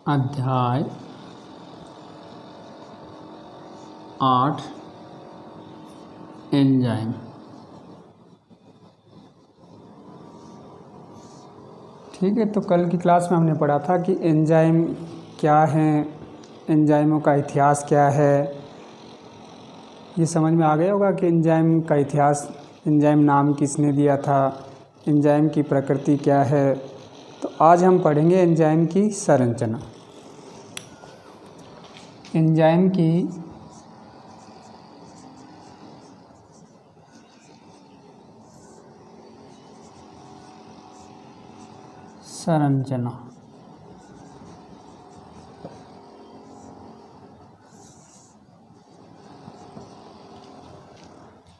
अध्याय 8 एंजाइम। ठीक है, तो कल की क्लास में हमने पढ़ा था कि एंजाइम क्या हैं, एंजाइमों का इतिहास क्या है। ये समझ में आ गया होगा कि एंजाइम का इतिहास, एंजाइम नाम किसने दिया था, एंजाइम की प्रकृति क्या है। तो आज हम पढ़ेंगे एंजाइम की संरचना। एंजाइम की संरचना।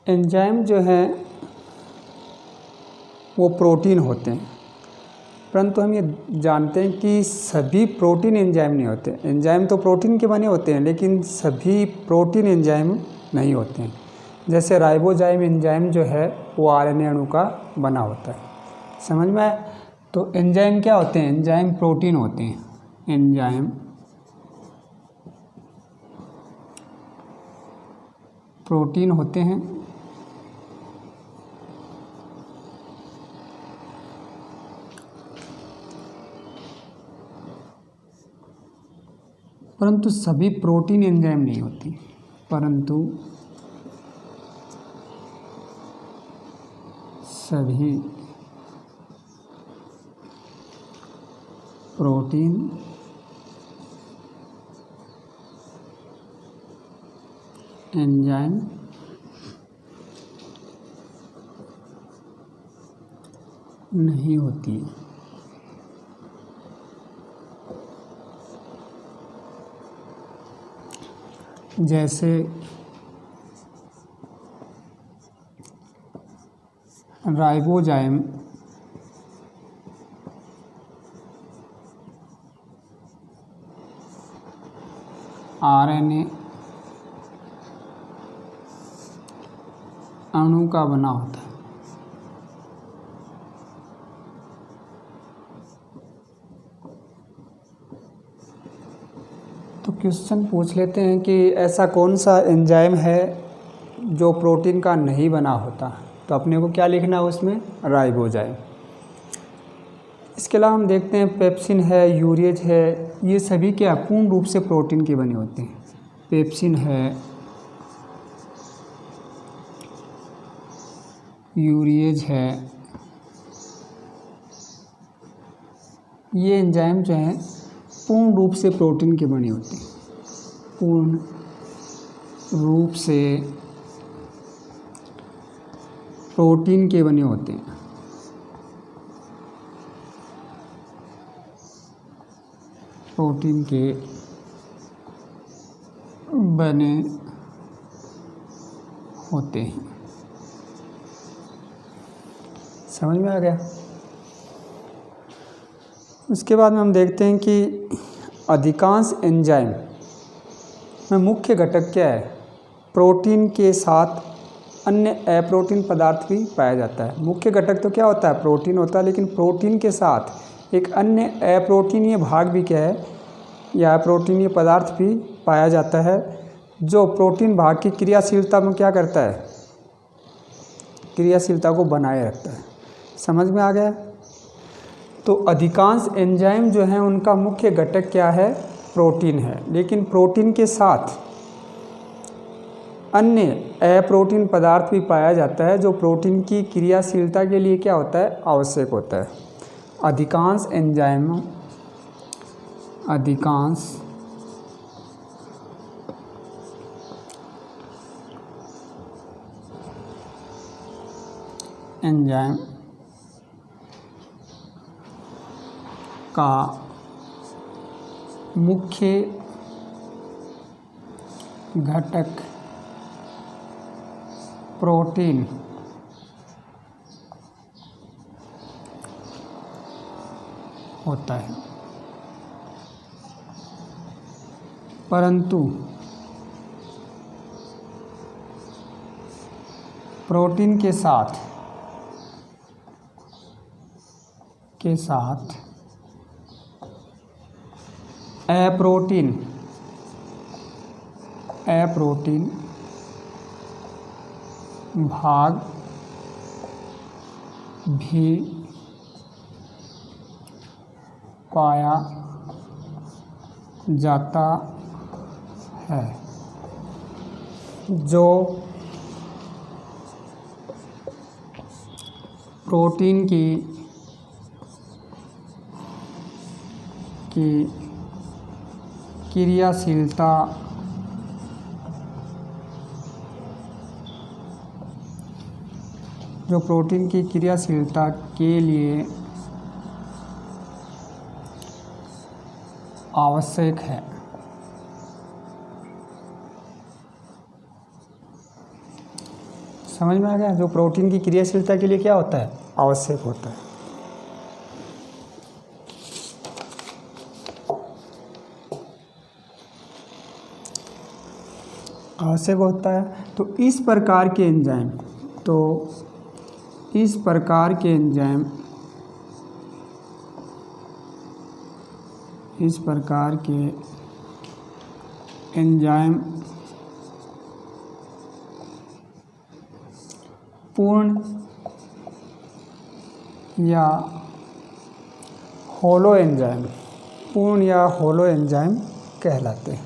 एंजाइम जो है वो प्रोटीन होते हैं, परंतु हम ये जानते हैं कि सभी प्रोटीन एंजाइम नहीं होते। एंजाइम तो प्रोटीन के बने होते हैं, लेकिन सभी प्रोटीन एंजाइम नहीं होते हैं। जैसे राइबोजाइम एंजाइम जो है वो आरएनए अणु का बना होता है। समझ में आया? तो एंजाइम क्या होते हैं? एंजाइम प्रोटीन होते हैं। एंजाइम प्रोटीन होते हैं, परंतु सभी प्रोटीन एंजाइम नहीं होती। परंतु सभी प्रोटीन एंजाइम नहीं होती। जैसे राइबोजाइम आरएनए अणु का बना होता है। तो क्वेश्चन पूछ लेते हैं कि ऐसा कौन सा एंजाइम है जो प्रोटीन का नहीं बना होता। तो अपने को क्या लिखना है उसमें? राइबोजाइम। इसके अलावा हम देखते हैं पेप्सिन है, यूरेज है, ये सभी क्या पूर्ण रूप से प्रोटीन के बने होते हैं। पेप्सिन है, यूरेज है, ये एंजाइम जो हैं पूर्ण रूप से प्रोटीन के बने होते हैं। पूर्ण रूप से प्रोटीन के बने होते हैं। प्रोटीन के बने होते हैं। समझ में आ गया? उसके बाद में हम देखते हैं कि अधिकांश एंजाइम में मुख्य घटक क्या है? प्रोटीन के साथ अन्य अप्रोटीन पदार्थ भी पाया जाता है। मुख्य घटक तो क्या होता है? प्रोटीन होता है, लेकिन प्रोटीन के साथ एक अन्य अप्रोटीनीय भाग भी क्या है, या अप्रोटीनीय पदार्थ भी पाया जाता है, जो प्रोटीन भाग की क्रियाशीलता में क्या करता है? क्रियाशीलता को बनाए रखता है। समझ में आ गया? तो अधिकांश एंजाइम जो हैं उनका मुख्य घटक क्या है? प्रोटीन है, लेकिन प्रोटीन के साथ अन्य अप्रोटीन पदार्थ भी पाया जाता है, जो प्रोटीन की क्रियाशीलता के लिए क्या होता है? आवश्यक होता है। अधिकांश एंजाइम का मुख्य घटक प्रोटीन होता है, परंतु प्रोटीन के साथ एप्रोटीन भाग भी पाया जाता है, जो प्रोटीन की क्रियाशीलता के लिए आवश्यक है। समझ में आ गया? जो प्रोटीन की क्रियाशीलता के लिए क्या होता है? आवश्यक होता है। आवश्यक होता है। तो इस प्रकार के एंजाइम पूर्ण या होलो एंजाइम कहलाते हैं।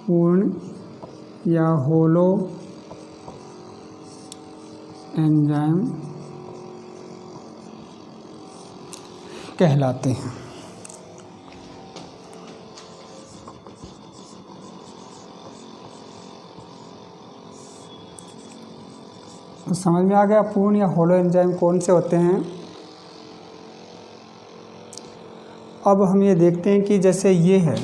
पूर्ण या होलो एंजाइम कहलाते हैं। तो समझ में आ गया पूर्ण या होलो एंजाइम कौन से होते हैं। अब हम ये देखते हैं कि जैसे ये है,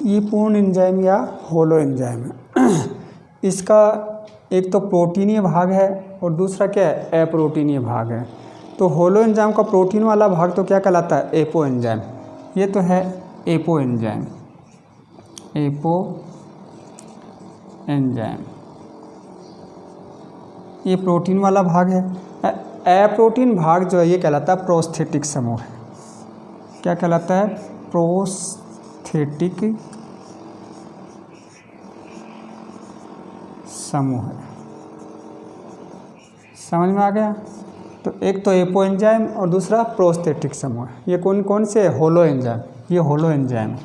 ये पूर्ण एंजाइम या होलो एंजाइम है। इसका एक तो प्रोटीनीय भाग है और दूसरा क्या है? अप्रोटीनीय भाग है। तो होलो एंजाइम का प्रोटीन वाला भाग तो क्या कहलाता है? Apo enzyme. ये तो है एपो एंजाइम। ये प्रोटीन वाला भाग है। अप्रोटीन भाग जो है ये कहलाता है प्रोस्थेटिक समूह है। क्या कहलाता है? प्रोस्थेटिक समूह है। समझ में आ गया? तो एक तो एपो एंजाइम और दूसरा प्रोस्थेटिक समूह है। ये कौन कौन से? Holo enzyme. ये होलो एंजाइम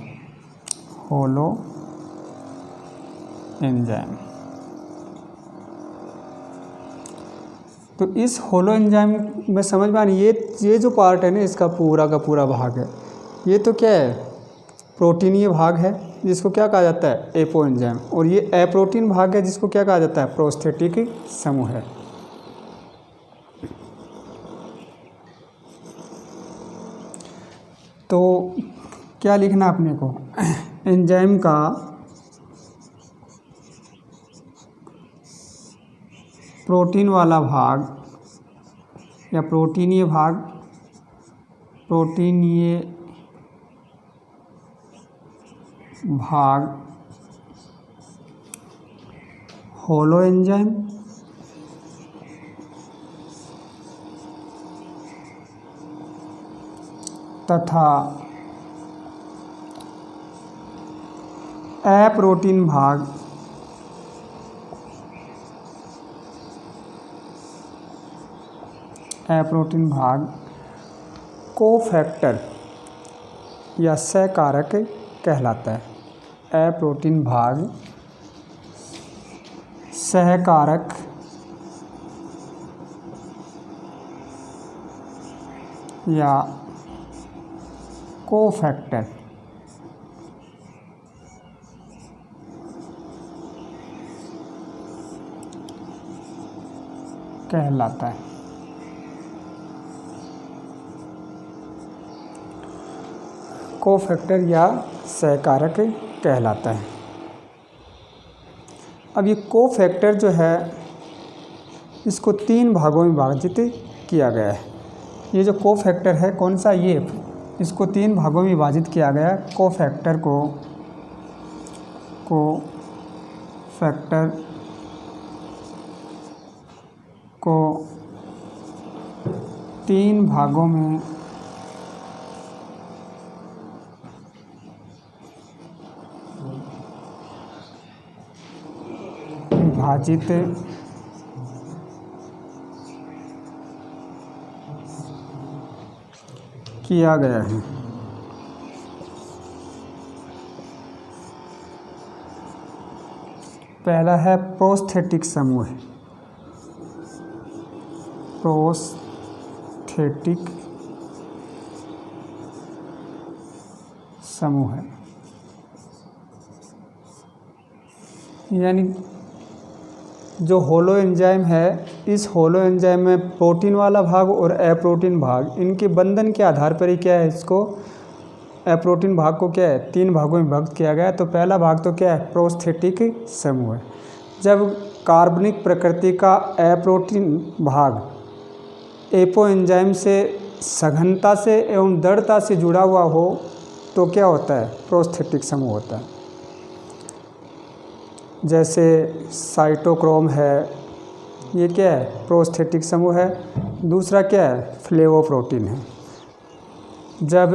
तो इस होलो एंजाइम में समझ में आ रही ये जो पार्ट है ना, इसका पूरा का पूरा भाग है, ये तो क्या है? प्रोटीनीय भाग है जिसको क्या कहा जाता है? Apo enzyme. और ये अप्रोटीन भाग है जिसको क्या कहा जाता है? प्रोस्थेटिक समूह है। तो क्या लिखना अपने को? एंजाइम का प्रोटीन वाला भाग या प्रोटीनीय भाग होलो एंजाइम तथा अप्रोटीन भाग कोफैक्टर या सहकारक कहलाता है। अप्रोटीन भाग सहकारक या कोफैक्टर कहलाता है। कोफैक्टर या सहकारक कहलाता है। अब ये कोफैक्टर जो है इसको 3 भागों में विभाजित किया गया है। ये जो कोफैक्टर है कौन सा, ये, इसको 3 भागों में विभाजित किया गया है। कोफैक्टर को 3 भागों में विभाजित किया गया है। पहला है प्रोस्थेटिक समूह, प्रोस्थेटिक समूह है, यानी जो होलो एंजाइम है, इस होलो एंजाइम में प्रोटीन वाला भाग और अप्रोटीन भाग, इनके बंधन के आधार पर ही क्या है, इसको अप्रोटीन भाग को क्या है 3 भागों में विभक्त किया गया है। तो पहला भाग तो क्या है, प्रोस्थेटिक समूह है। जब कार्बनिक प्रकृति का अप्रोटीन भाग एपो एंजाइम से सघनता से एवं दृढ़ता से जुड़ा हुआ हो तो क्या होता है, प्रोस्थेटिक समूह होता है। जैसे साइटोक्रोम है, ये क्या है, प्रोस्थेटिक समूह है। दूसरा क्या है, फ्लेवोप्रोटीन है। जब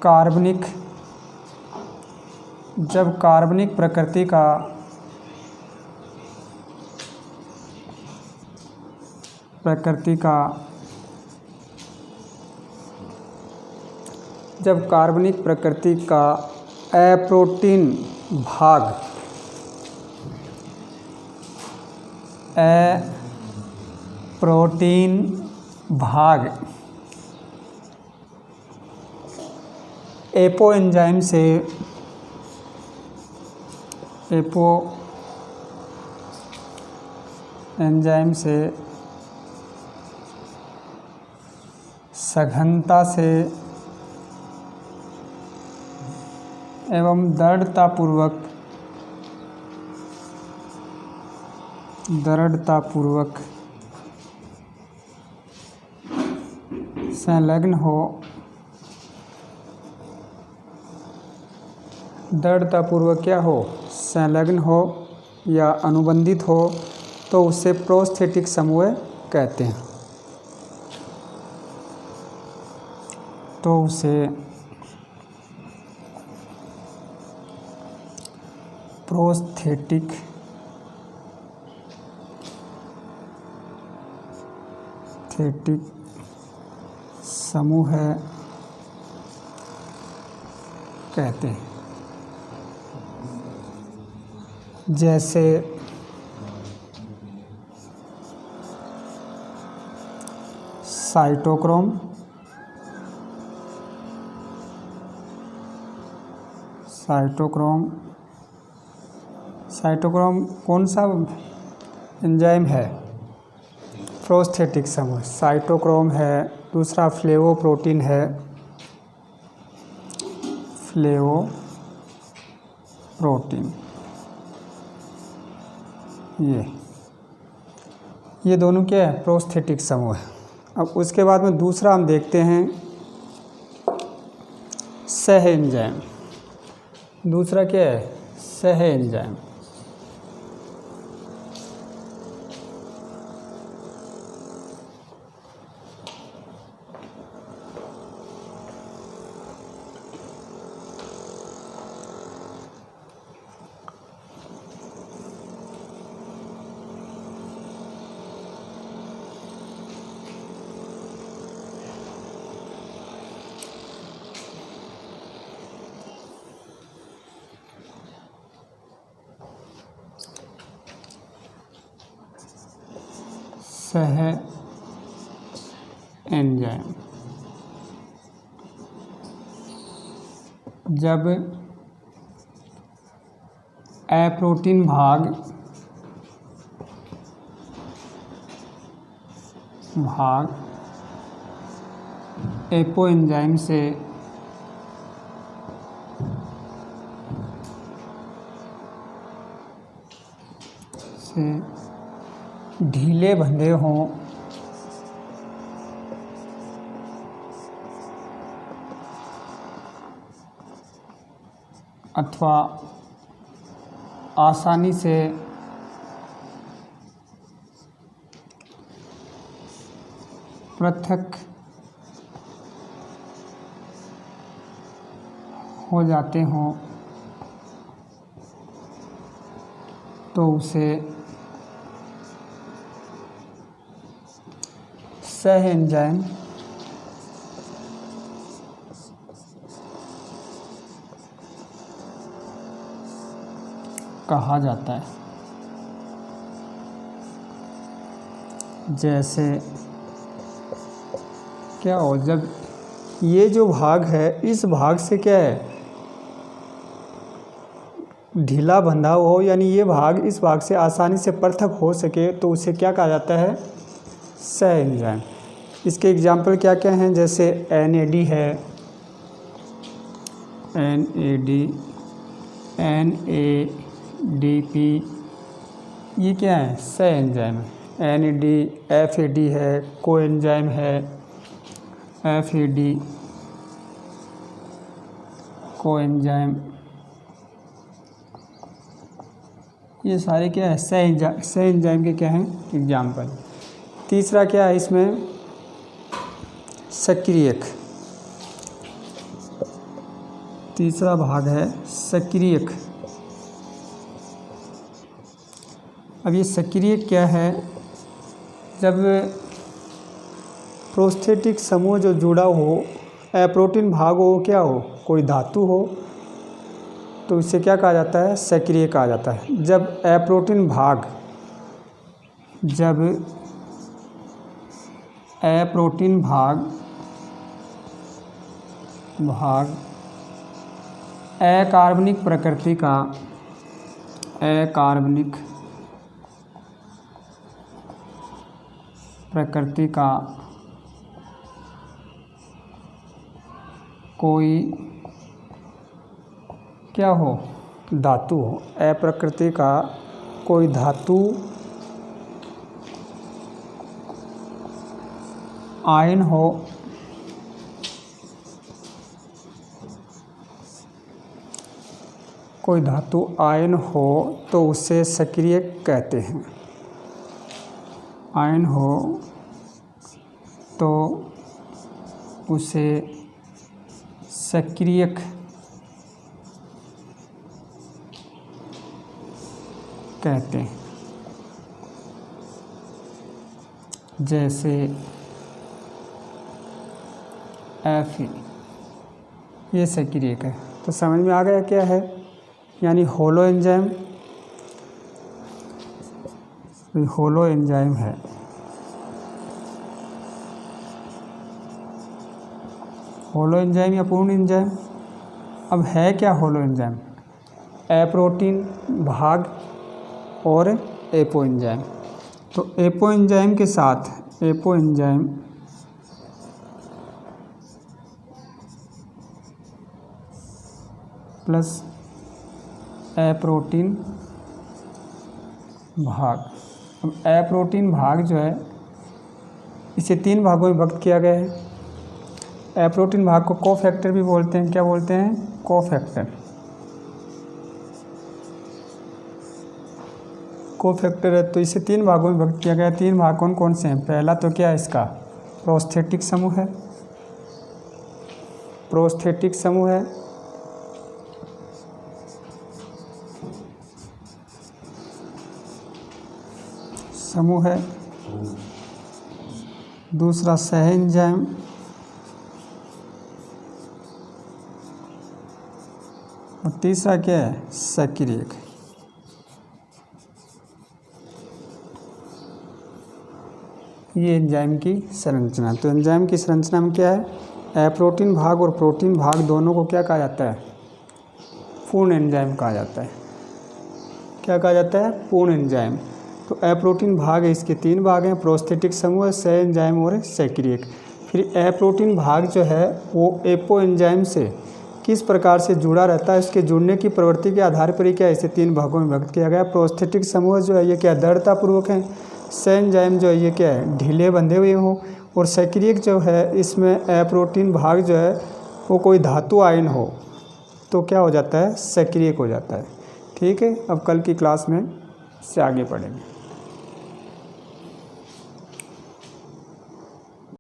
कार्बनिक प्रकृति का अप्रोटीन भाग एपो एंजाइम से सघनता से एवं दृढ़तापूर्वक संलग्न हो, दृढ़तापूर्वक क्या हो, संलग्न हो या अनुबंधित हो, तो उसे प्रोस्थेटिक समूह कहते हैं। तो उसे प्रोस्थेटिक समूह कहते हैं। जैसे साइटोक्रोम कौन सा एंजाइम है, प्रोस्थेटिक समूह, साइटोक्रोम है। दूसरा फ्लेवोप्रोटीन है, ये दोनों क्या है, प्रोस्थेटिक समूह है। अब उसके बाद में दूसरा हम देखते हैं सह एंजाइम। दूसरा क्या है, सह एंजाइम। सह एंजाइम जब अप्रोटीन भाग एपो एंजाइम से से ढीले बंधे हों अथवा आसानी से पृथक हो जाते हों तो उसे सह एंजाइम कहा जाता है। जैसे क्या हो, जब ये जो भाग है इस भाग से क्या है ढीला बंधा हो, यानी ये भाग इस भाग से आसानी से पृथक हो सके तो उसे क्या कहा जाता है, सह एंजाइम। इसके एग्जाम्पल क्या क्या हैं, जैसे NAD है, NAD, NADP, ये क्या है, सह एंजाइम है। NAD, FAD है, कोएंजाइम है, FAD कोएंजाइम, ये सारे क्या है, सह एंजाइम के क्या हैं एग्जाम्पल। तीसरा क्या है इसमें, सक्रियक। तीसरा भाग है सक्रियक। अब ये सक्रियक क्या है, जब प्रोस्थेटिक समूह जो जुड़ा हो, अप्रोटीन भाग हो, क्या हो, कोई धातु हो, तो इसे क्या कहा जाता है, सक्रिय कहा जाता है। जब अप्रोटीन भाग अकार्बनिक प्रकृति का कोई क्या हो, धातु हो, अप्रकृति का कोई धातु आयन हो, कोई धातु आयन हो तो उसे सक्रियक कहते हैं। आयन हो तो उसे सक्रियक कहते हैं। जैसे Fe, ये सक्रियक है। तो समझ में आ गया क्या है, यानी होलो एंजाइम है। होलो एंजाइम या पूर्ण एंजाइम। अब है क्या होलो एंजाइम, अप्रोटीन भाग और एपो एंजाइम। तो एपो एंजाइम के साथ एपो एंजाइम प्लस अप्रोटीन भाग। अब अप्रोटीन भाग जो है इसे 3 भागों में विभक्त किया गया है। अप्रोटीन भाग को कोफैक्टर भी बोलते हैं। क्या बोलते हैं, कोफैक्टर। कोफैक्टर है तो इसे 3 भागों में विभक्त किया गया है। 3 भाग कौन कौन से हैं, पहला तो क्या है इसका प्रोस्थेटिक समूह है, प्रोस्थेटिक समूह है। दूसरा सह एंजाइम, और तीसरा क्या है, सक्रियक। ये एंजाइम की संरचना। तो एंजाइम की संरचना में क्या है, अप्रोटीन भाग और प्रोटीन भाग दोनों को क्या कहा जाता है, पूर्ण एंजाइम कहा जाता है। क्या कहा जाता है, पूर्ण एंजाइम। तो अप्रोटीन भाग है, इसके 3 भाग हैं, प्रोस्थेटिक समूह, सह एंजाइम और सक्रियक। फिर अप्रोटीन भाग जो है वो एपो एंजाइम से किस प्रकार से जुड़ा रहता है, उसके जुड़ने की प्रवृत्ति के आधार पर ही क्या इसे 3 भागों में विभक्त किया गया। प्रोस्थेटिक समूह जो है ये क्या दृढ़तापूर्वक है, एंजाइम जो है ये क्या है ढीले बंधे हुए हों, और सक्रियक जो है इसमें अप्रोटीन भाग जो है वो कोई धातु आयन हो तो क्या हो जाता है सक्रियक हो जाता है। ठीक है, अब कल की क्लास में इससे आगे पढ़ेंगे।